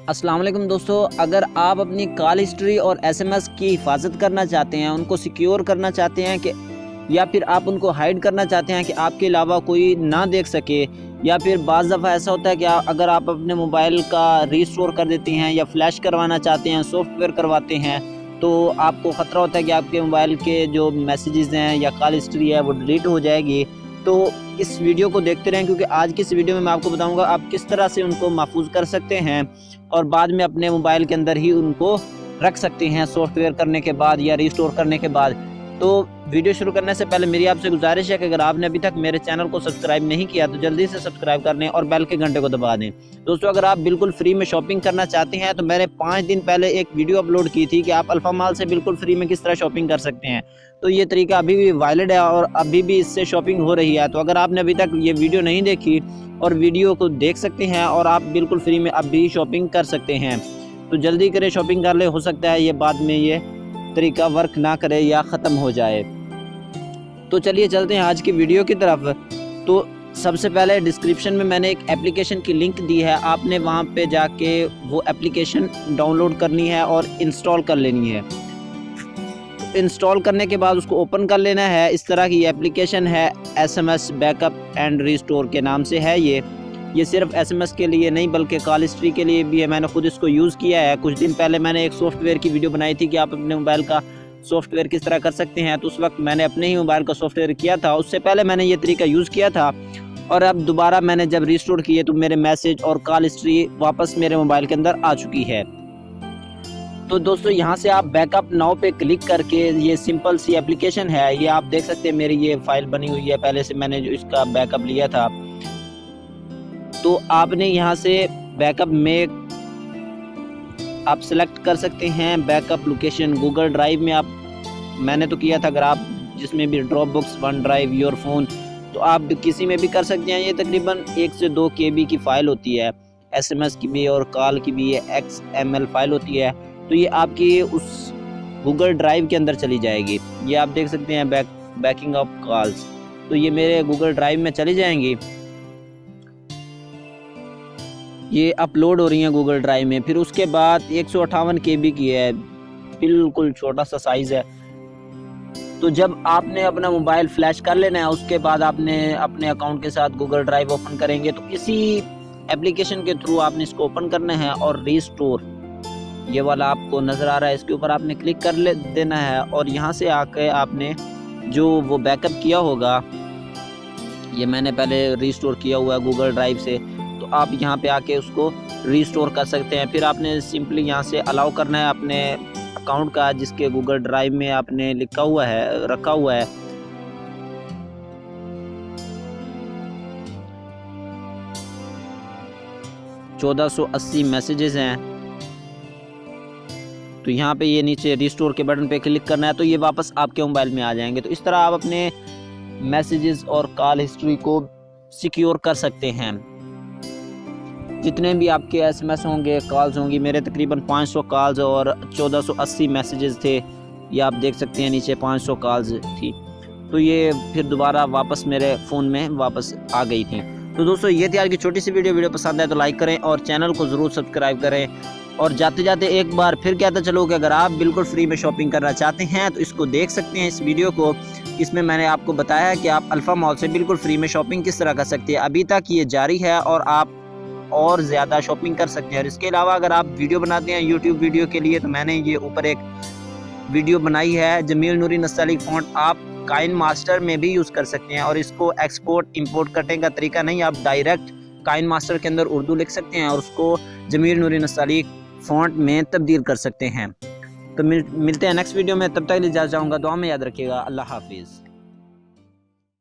अस्सलाम वालेकुम दोस्तों, अगर आप अपनी कॉल हिस्ट्री और एसएमएस की हिफाजत करना चाहते हैं, उनको सिक्योर करना चाहते हैं कि या फिर आप उनको हाइड करना चाहते हैं कि आपके अलावा कोई ना देख सके, या फिर बाज़ दफ़ा ऐसा होता है कि अगर आप अपने मोबाइल का रीस्टोर कर देते हैं या फ्लैश करवाना चाहते हैं, सॉफ्टवेयर करवाते हैं, तो आपको ख़तरा होता है कि आपके मोबाइल के जो मैसेजेस हैं या कॉल हिस्ट्री है वो डिलीट हो जाएगी। तो इस वीडियो को देखते रहें, क्योंकि आज की इस वीडियो में मैं आपको बताऊंगा आप किस तरह से उनको महफूज कर सकते हैं और बाद में अपने मोबाइल के अंदर ही उनको रख सकते हैं सॉफ्टवेयर करने के बाद या रिस्टोर करने के बाद। तो वीडियो शुरू करने से पहले मेरी आपसे गुजारिश है कि अगर आपने अभी तक मेरे चैनल को सब्सक्राइब नहीं किया तो जल्दी से सब्सक्राइब कर लें और बेल के घंटे को दबा दें। दोस्तों, अगर आप बिल्कुल फ्री में शॉपिंग करना चाहते हैं तो मैंने 5 दिन पहले एक वीडियो अपलोड की थी कि आप अल्फा मॉल से बिल्कुल फ्री में किस तरह शॉपिंग कर सकते हैं। तो ये तरीका अभी भी वैलिड है और अभी भी इससे शॉपिंग हो रही है। तो अगर आपने अभी तक ये वीडियो नहीं देखी और वीडियो को देख सकते हैं और आप बिल्कुल फ्री में अभी शॉपिंग कर सकते हैं, तो जल्दी करें, शॉपिंग कर ले। हो सकता है ये बाद में ये तरीका वर्क ना करे या ख़त्म हो जाए। तो चलिए चलते हैं आज की वीडियो की तरफ। तो सबसे पहले डिस्क्रिप्शन में मैंने एक एप्लीकेशन की लिंक दी है, आपने वहां पे जाके वो एप्लीकेशन डाउनलोड करनी है और इंस्टॉल कर लेनी है। इंस्टॉल करने के बाद उसको ओपन कर लेना है। इस तरह की एप्लीकेशन है, SMS बैकअप एंड रिस्टोर के नाम से है। ये सिर्फ SMS के लिए नहीं बल्कि कॉल हिस्ट्री के लिए भी है। मैंने खुद इसको यूज़ किया है। कुछ दिन पहले मैंने एक सॉफ्टवेयर की वीडियो बनाई थी कि आप अपने मोबाइल का सॉफ्टवेयर किस तरह कर सकते हैं, तो उस वक्त मैंने अपने ही मोबाइल का सॉफ्टवेयर किया था। उससे पहले मैंने ये तरीका यूज़ किया था और अब दोबारा मैंने जब रिस्टोर किए तो मेरे मैसेज और कॉल हिस्ट्री वापस मेरे मोबाइल के अंदर आ चुकी है। तो दोस्तों, यहाँ से आप बैकअप नाउ पे क्लिक करके, ये सिंपल सी एप्लीकेशन है, ये आप देख सकते हैं मेरी ये फाइल बनी हुई है पहले से, मैंने जो इसका बैकअप लिया था। तो आपने यहाँ से बैकअप में आप सेलेक्ट कर सकते हैं बैकअप लोकेशन। गूगल ड्राइव में मैंने तो किया था, अगर आप जिसमें भी drop books, one drive, your phone, तो आप किसी में भी कर सकते हैं। ये तकरीबन 1 से 2 KB की फ़ाइल होती है, SMS की भी और कॉल की भी, ये XML फाइल होती है। तो ये आपकी उस गूगल ड्राइव के अंदर चली जाएगी। ये आप देख सकते हैं बैकिंग ऑफ कॉल्स, तो ये मेरे गूगल ड्राइव में चली जाएंगी। ये अपलोड हो रही हैं गूगल ड्राइव में। फिर उसके बाद 158 KB की है, बिल्कुल छोटा सा साइज़ है। तो जब आपने अपना मोबाइल फ्लैश कर लेना है, उसके बाद आपने अपने अकाउंट के साथ गूगल ड्राइव ओपन करेंगे तो इसी एप्लीकेशन के थ्रू आपने इसको ओपन करना है और रिस्टोर, ये वाला आपको नज़र आ रहा है, इसके ऊपर आपने क्लिक कर देना है और यहाँ से आके आपने जो वो बैकअप किया होगा, ये मैंने पहले रिस्टोर किया हुआ है गूगल ड्राइव से, तो आप यहाँ पे आके उसको रिस्टोर कर सकते हैं। फिर आपने सिंपली यहाँ से अलाउ करना है अपने अकाउंट का, जिसके गूगल ड्राइव में आपने रखा हुआ है। $1480 मैसेजेस हैं। तो यहाँ पे ये नीचे रिस्टोर के बटन पे क्लिक करना है, तो ये वापस आपके मोबाइल में आ जाएंगे। तो इस तरह आप अपने मैसेजेस और कॉल हिस्ट्री को सिक्योर कर सकते हैं। जितने भी आपके SMS होंगे, कॉल्स होंगी, मेरे तकरीबन 500 कॉल्स और 1480 मैसेजेस थे। ये आप देख सकते हैं नीचे 500 कॉल्स थी, तो ये फिर दोबारा वापस मेरे फ़ोन में वापस आ गई थी। तो दोस्तों, ये थी आज की छोटी सी वीडियो पसंद आए तो लाइक करें और चैनल को ज़रूर सब्सक्राइब करें। और जाते जाते एक बार फिर कहता चलो कि अगर आप बिल्कुल फ्री में शॉपिंग करना चाहते हैं तो इसको देख सकते हैं, इस वीडियो को। इसमें मैंने आपको बताया है कि आप अल्फा मॉल से बिल्कुल फ्री में शॉपिंग किस तरह कर सकते हैं। अभी तक ये जारी है और आप और ज़्यादा शॉपिंग कर सकते हैं। और इसके अलावा अगर आप वीडियो बनाते हैं यूट्यूब वीडियो के लिए, तो मैंने ये ऊपर एक वीडियो बनाई है, जमील नूरी नस्तालिक फ़ॉन्ट आप काइन मास्टर में भी यूज़ कर सकते हैं। और इसको एक्सपोर्ट इंपोर्ट करने का तरीका नहीं, आप डायरेक्ट काइन मास्टर के अंदर उर्दू लिख सकते हैं और उसको जमील नूरी नस्तालिक फ़ॉन्ट में तब्दील कर सकते हैं। तो मिलते हैं नेक्स्ट वीडियो में, तब तक इजाज़त चाहूँगा। दुआ में याद रखिएगा। अल्लाह हाफिज़।